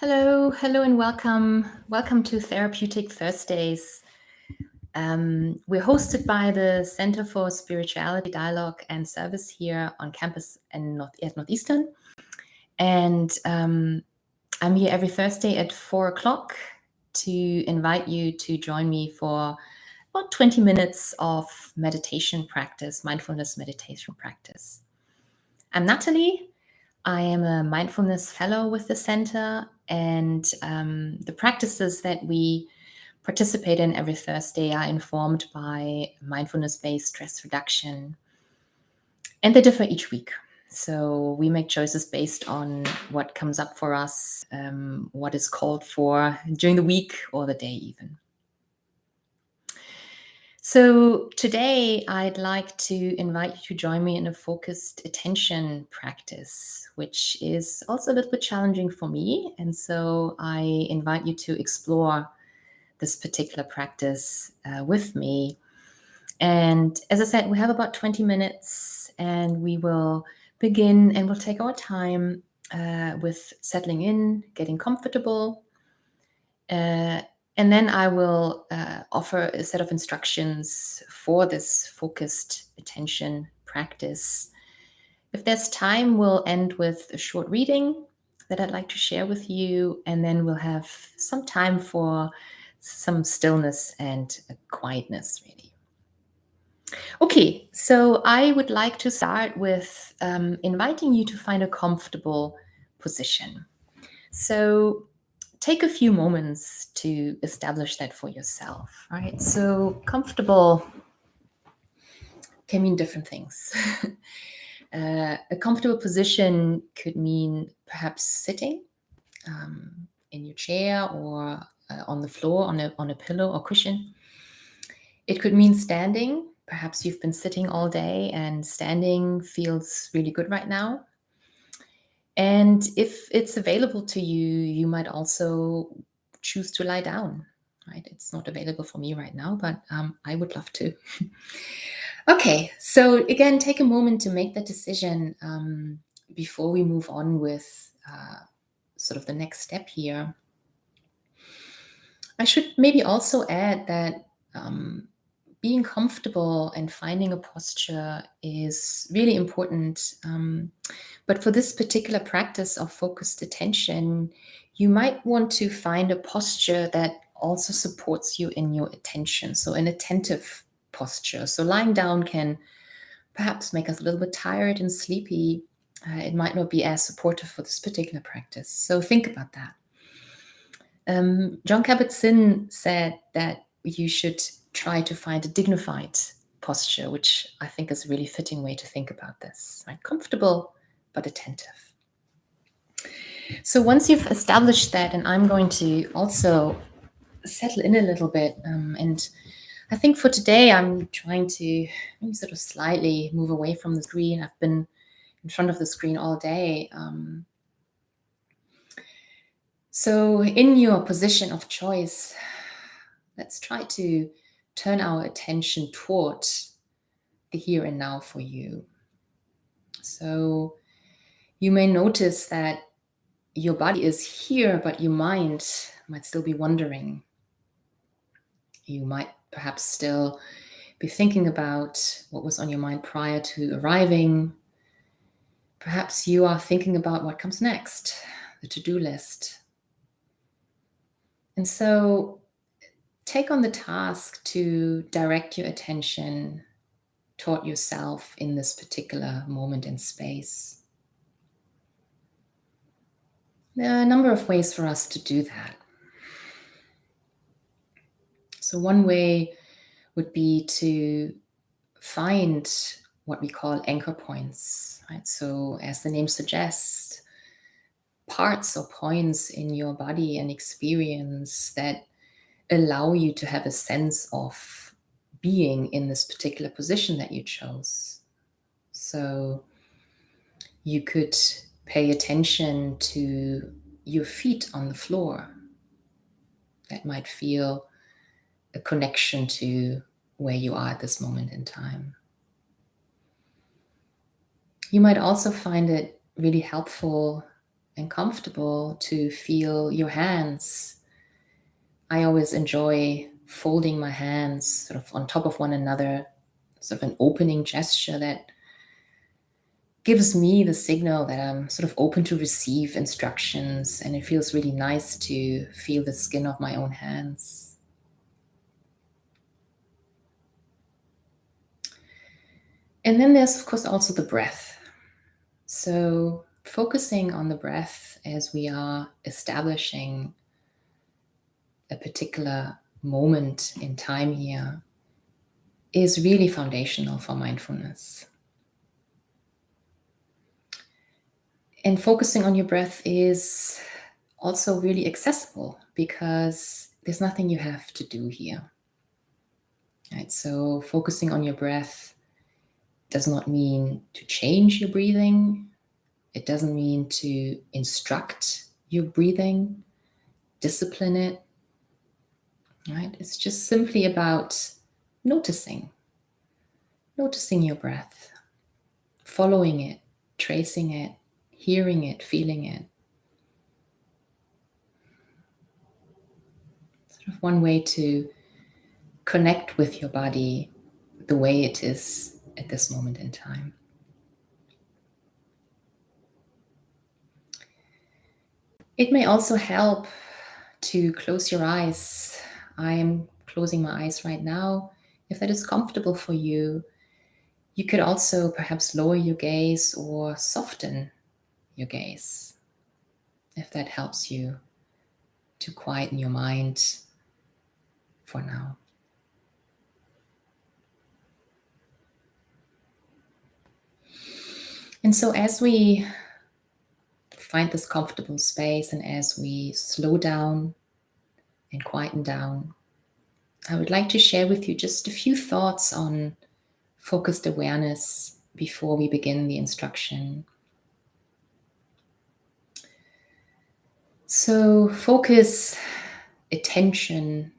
Hello, and welcome. Welcome to Therapeutic Thursdays. We're hosted by the Center for Spirituality, Dialogue, and Service here on campus at Northeastern. And I'm here every Thursday at 4 o'clock to invite you to join me for about 20 minutes of meditation practice, mindfulness meditation practice. I'm Natalie. I am a mindfulness fellow with the center, and the practices that we participate in every Thursday are informed by mindfulness-based stress reduction, and they differ each week. So we make choices based on what comes up for us, what is called for during the week or the day even. So today I'd like to invite you to join me in a focused attention practice, which is also a little bit challenging for me. And so I invite you to explore this particular practice with me. And as I said, we have about 20 minutes and we will begin and we'll take our time with settling in, getting comfortable. And then I will offer a set of instructions for this focused attention practice. If there's time, we'll end with a short reading that I'd like to share with you, and then we'll have some time for some stillness and quietness, really. Okay, so I would like to start with inviting you to find a comfortable position. So take a few moments to establish that for yourself, right? So comfortable can mean different things. A comfortable position could mean perhaps sitting in your chair or on the floor on a pillow or cushion. It could mean standing. Perhaps you've been sitting all day and standing feels really good right now. And if it's available to you, you might also choose to lie down, right? It's not available for me right now, but I would love to. Okay, so again, take a moment to make that decision before we move on with sort of the next step here. I should maybe also add that being comfortable and finding a posture is really important. But for this particular practice of focused attention, you might want to find a posture that also supports you in your attention. So an attentive posture. So lying down can perhaps make us a little bit tired and sleepy. It might not be as supportive for this particular practice. So think about that. Jon Kabat-Zinn said that you should try to find a dignified posture, which I think is a really fitting way to think about this, right? Comfortable, but attentive. So once you've established that, and I'm going to also settle in a little bit, and I think for today, I'm trying to maybe sort of slightly move away from the screen. I've been in front of the screen all day. So in your position of choice, let's try to turn our attention toward the here and now for you. So you may notice that your body is here, but your mind might still be wandering. You might perhaps still be thinking about what was on your mind prior to arriving. Perhaps you are thinking about what comes next, the to-do list. And so take on the task to direct your attention toward yourself in this particular moment in space. There are a number of ways for us to do that. So one way would be to find what we call anchor points, right? So as the name suggests, parts or points in your body and experience that allow you to have a sense of being in this particular position that you chose. So you could pay attention to your feet on the floor. That might feel a connection to where you are at this moment in time. You might also find it really helpful and comfortable to feel your hands. I always enjoy folding my hands sort of on top of one another, sort of an opening gesture that gives me the signal that I'm sort of open to receive instructions, and it feels really nice to feel the skin of my own hands. And then there's, of course, also the breath. So focusing on the breath as we are establishing a particular moment in time here is really foundational for mindfulness. And focusing on your breath is also really accessible because there's nothing you have to do here. Right? So focusing on your breath does not mean to change your breathing. It doesn't mean to instruct your breathing, discipline it. Right? It's just simply about noticing your breath, following it, tracing it, hearing it, feeling it. Sort of one way to connect with your body the way it is at this moment in time. It may also help to close your eyes. I am closing my eyes right now. If that is comfortable for you, you could also perhaps lower your gaze or soften your gaze, if that helps you to quieten your mind for now. And so as we find this comfortable space and as we slow down and quieten down, I would like to share with you just a few thoughts on focused awareness before we begin the instruction. So focused attention,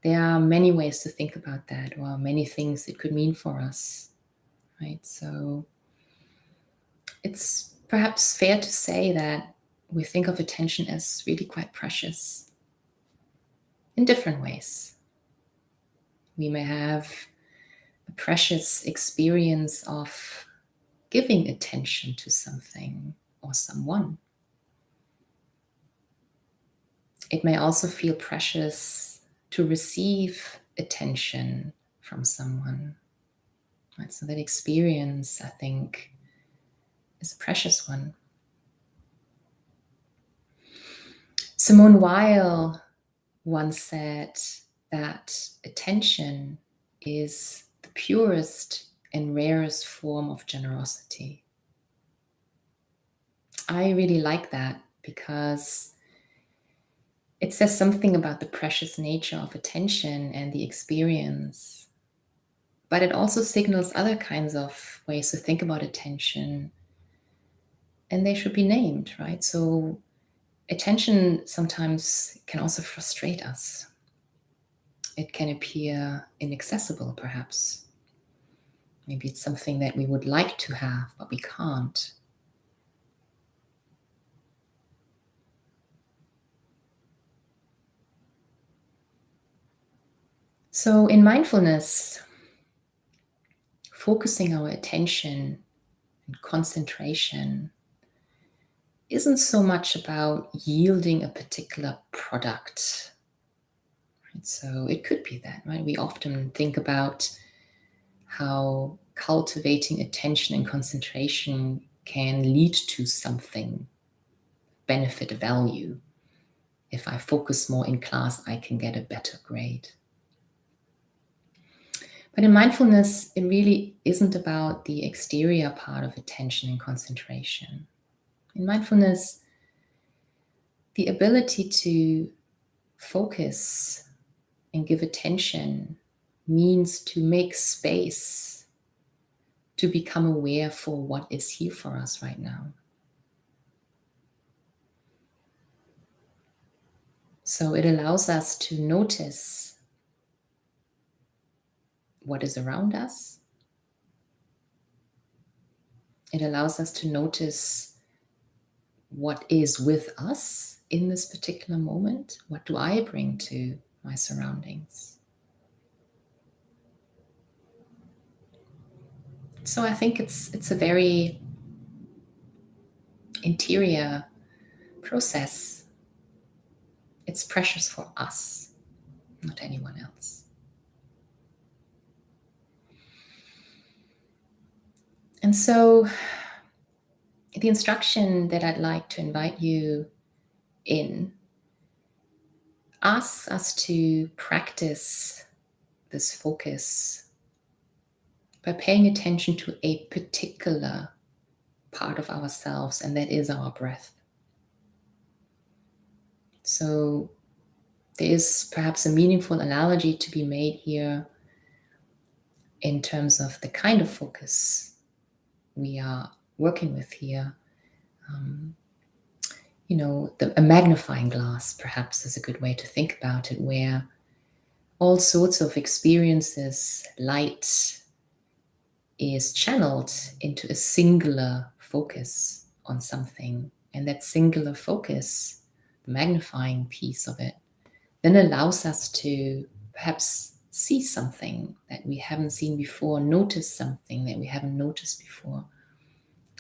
there are many ways to think about that, or many things it could mean for us, right? So it's perhaps fair to say that we think of attention as really quite precious in different ways. We may have a precious experience of giving attention to something or someone. It may also feel precious to receive attention from someone. Right? So that experience, I think, is a precious one. Simone Weil once said that attention is the purest and rarest form of generosity. I really like that because it says something about the precious nature of attention and the experience. But it also signals other kinds of ways to think about attention, and they should be named, right? So attention sometimes can also frustrate us. It can appear inaccessible, perhaps. Maybe it's something that we would like to have, but we can't. So in mindfulness, focusing our attention and concentration isn't so much about yielding a particular product. Right? So it could be that, right? We often think about how cultivating attention and concentration can lead to something, benefit, value. If I focus more in class, I can get a better grade. But in mindfulness, it really isn't about the exterior part of attention and concentration. In mindfulness, the ability to focus and give attention means to make space to become aware for what is here for us right now. So it allows us to notice what is around us. It allows us to notice what is with us in this particular moment. What do I bring to my surroundings? So I think it's a very interior process. It's precious for us, not anyone else. And so the instruction that I'd like to invite you in asks us to practice this focus by paying attention to a particular part of ourselves, and that is our breath. So there is perhaps a meaningful analogy to be made here in terms of the kind of focus we are working with here. A magnifying glass perhaps is a good way to think about it, where all sorts of experiences, light is channeled into a singular focus on something. And that singular focus, the magnifying piece of it, then allows us to perhaps see something that we haven't seen before, notice something that we haven't noticed before,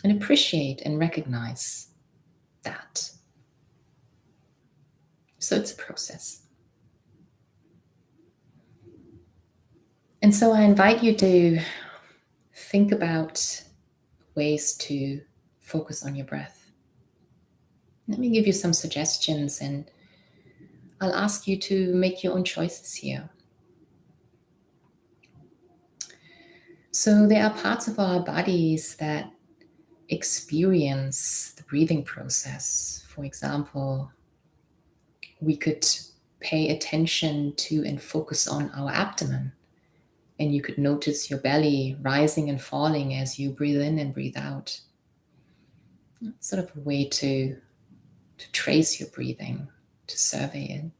and appreciate and recognize that. So it's a process. And so I invite you to think about ways to focus on your breath. Let me give you some suggestions, and I'll ask you to make your own choices here. So there are parts of our bodies that experience the breathing process. For example, we could pay attention to and focus on our abdomen, and you could notice your belly rising and falling as you breathe in and breathe out. It's sort of a way to trace your breathing, to survey it.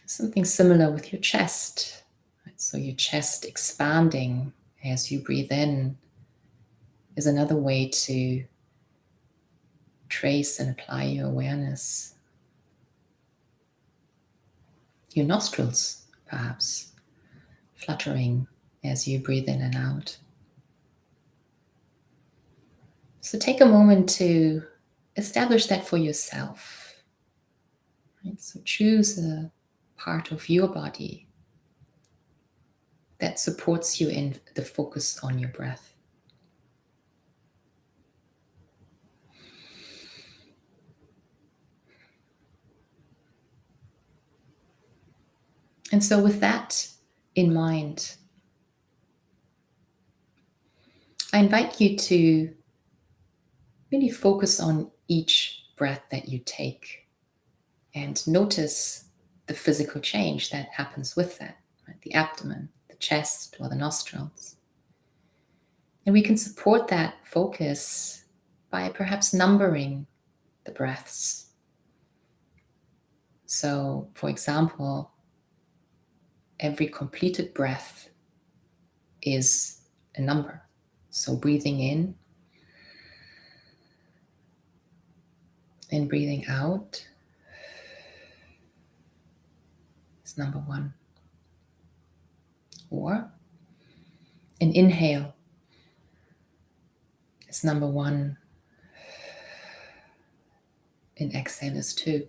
Something similar with your chest. Right? So your chest expanding as you breathe in is another way to trace and apply your awareness. Your nostrils, perhaps, fluttering as you breathe in and out. So take a moment to establish that for yourself. Right? So choose a part of your body that supports you in the focus on your breath. And so with that in mind, I invite you to really focus on each breath that you take and notice the physical change that happens with that, right? The abdomen, the chest, or the nostrils. And we can support that focus by perhaps numbering the breaths. So, for example, every completed breath is a number. So breathing in and breathing out is number 1. Or an inhale is number 1. An exhale is 2.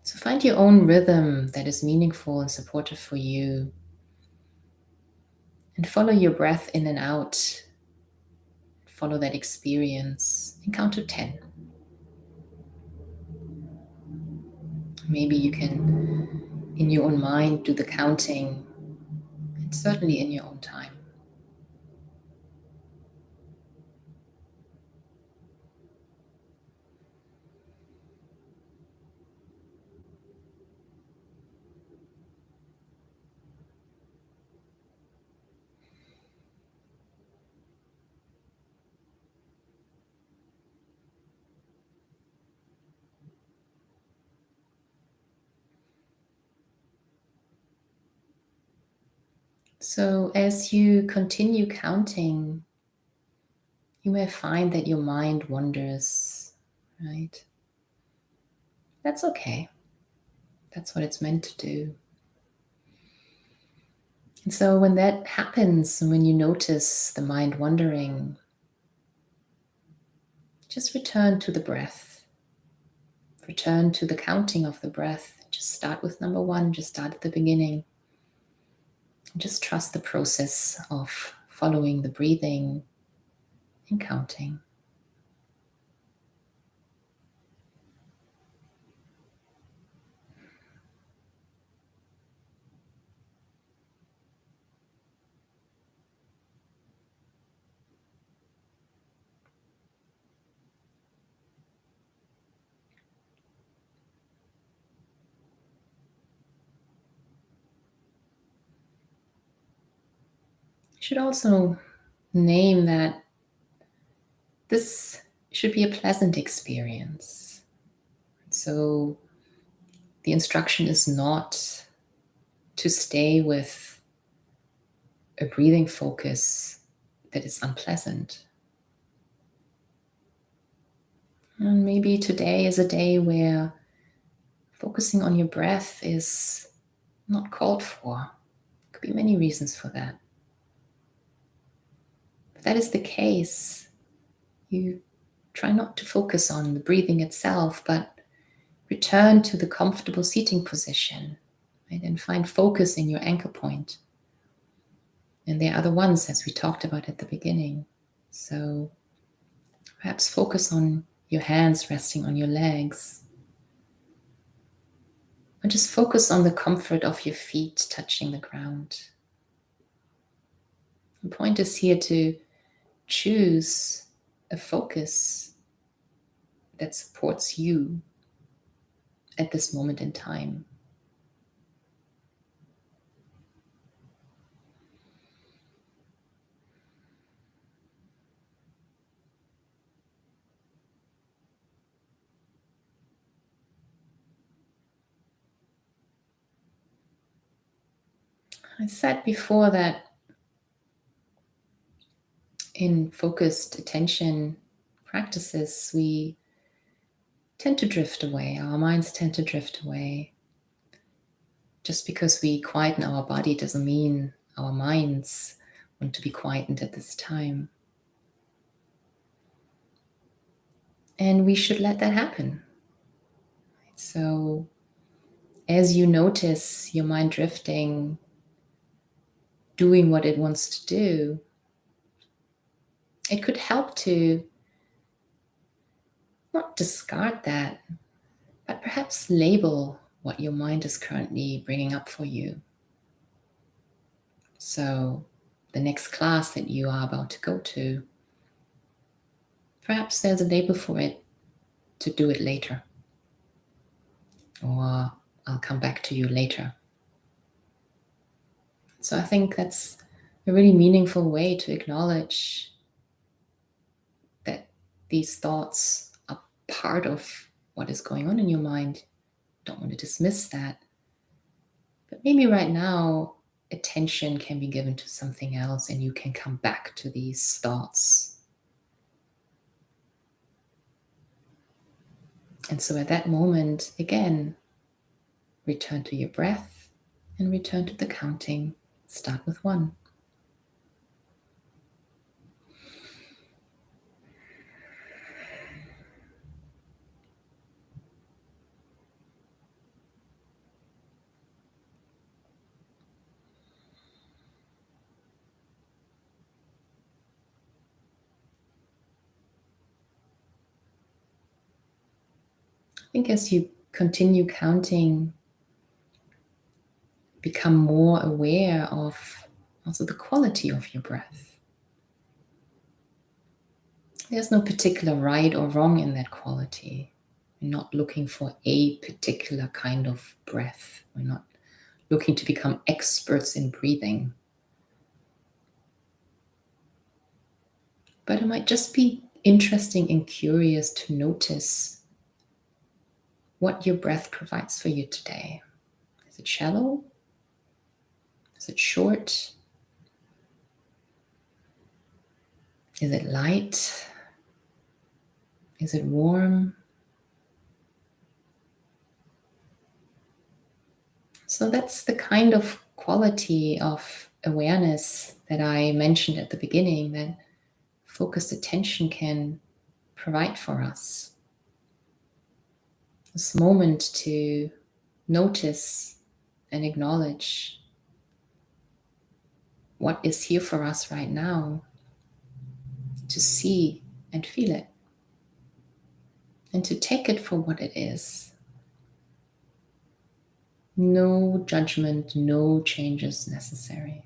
So find your own rhythm that is meaningful and supportive for you. And follow your breath in and out. Follow that experience and count to 10. Maybe you can, in your own mind, do the counting, and certainly in your own time. So as you continue counting, you may find that your mind wanders, right? That's okay. That's what it's meant to do. And so when that happens, and when you notice the mind wandering, just return to the breath. Return to the counting of the breath. Just start with number 1, just start at the beginning. And just trust the process of following the breathing and counting. You should also name that this should be a pleasant experience. So the instruction is not to stay with a breathing focus that is unpleasant. And maybe today is a day where focusing on your breath is not called for. Could be many reasons for that. If that is the case, you try not to focus on the breathing itself, but return to the comfortable seating position, right? And find focus in your anchor point. And there are other ones, as we talked about at the beginning. So perhaps focus on your hands resting on your legs. Or just focus on the comfort of your feet touching the ground. The point is here to choose a focus that supports you at this moment in time. I said before that in focused attention practices, we tend to drift away. Our minds tend to drift away. Just because we quieten our body doesn't mean our minds want to be quietened at this time. And we should let that happen. So as you notice your mind drifting, doing what it wants to do, it could help to not discard that, but perhaps label what your mind is currently bringing up for you. So the next class that you are about to go to, perhaps there's a label for it, to do it later. Or I'll come back to you later. So I think that's a really meaningful way to acknowledge that these thoughts are part of what is going on in your mind. Don't want to dismiss that. But maybe right now, attention can be given to something else and you can come back to these thoughts. And so at that moment, again, return to your breath and return to the counting. Start with 1. I think as you continue counting, become more aware of also the quality of your breath. There's no particular right or wrong in that quality. We're not looking for a particular kind of breath. We're not looking to become experts in breathing. But it might just be interesting and curious to notice what your breath provides for you today. Is it shallow? Is it short? Is it light? Is it warm? So that's the kind of quality of awareness that I mentioned at the beginning that focused attention can provide for us. This moment to notice and acknowledge what is here for us right now, to see and feel it, and to take it for what it is. No judgment, no changes necessary.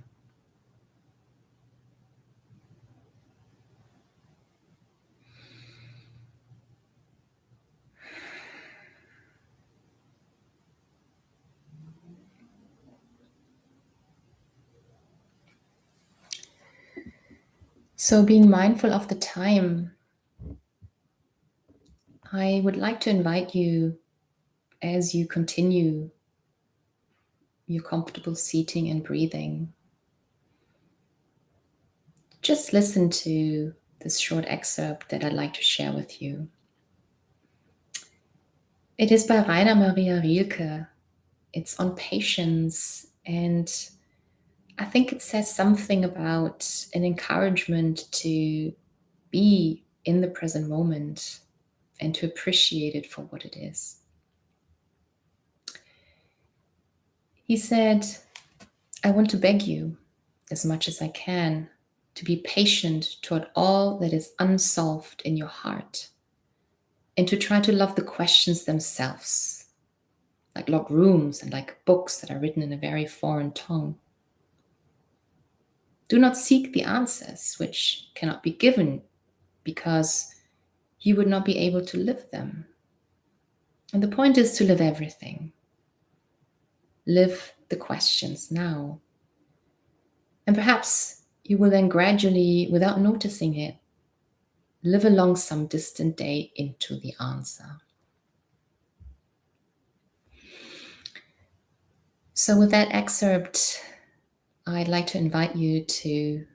So, being mindful of the time, I would like to invite you, as you continue your comfortable seating and breathing, just listen to this short excerpt that I'd like to share with you. It is by Rainer Maria Rilke. It's on patience, and I think it says something about an encouragement to be in the present moment and to appreciate it for what it is. He said, I want to beg you, as much as I can, to be patient toward all that is unsolved in your heart, and to try to love the questions themselves, like locked rooms and like books that are written in a very foreign tongue. Do not seek the answers which cannot be given because you would not be able to live them. And the point is to live everything. Live the questions now. And perhaps you will then gradually, without noticing it, live along some distant day into the answer. So, with that excerpt, I'd like to invite you to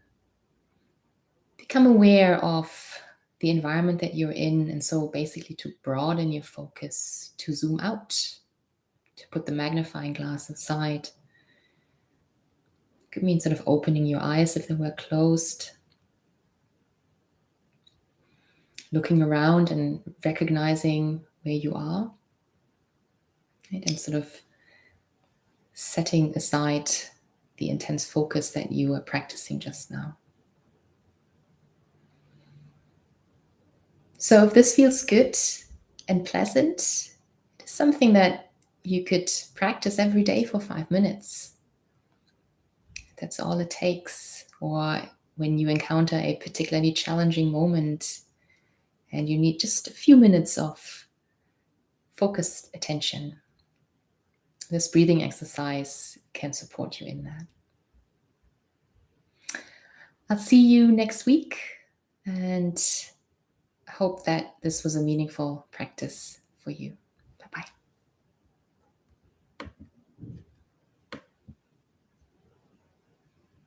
become aware of the environment that you're in. And so, basically, to broaden your focus, to zoom out, to put the magnifying glass aside. It could mean sort of opening your eyes if they were closed, looking around and recognizing where you are, right? And sort of setting aside the intense focus that you were practicing just now. So if this feels good and pleasant, it is something that you could practice every day for 5 minutes. That's all it takes. Or when you encounter a particularly challenging moment and you need just a few minutes of focused attention, this breathing exercise can support you in that. I'll see you next week, and I hope that this was a meaningful practice for you.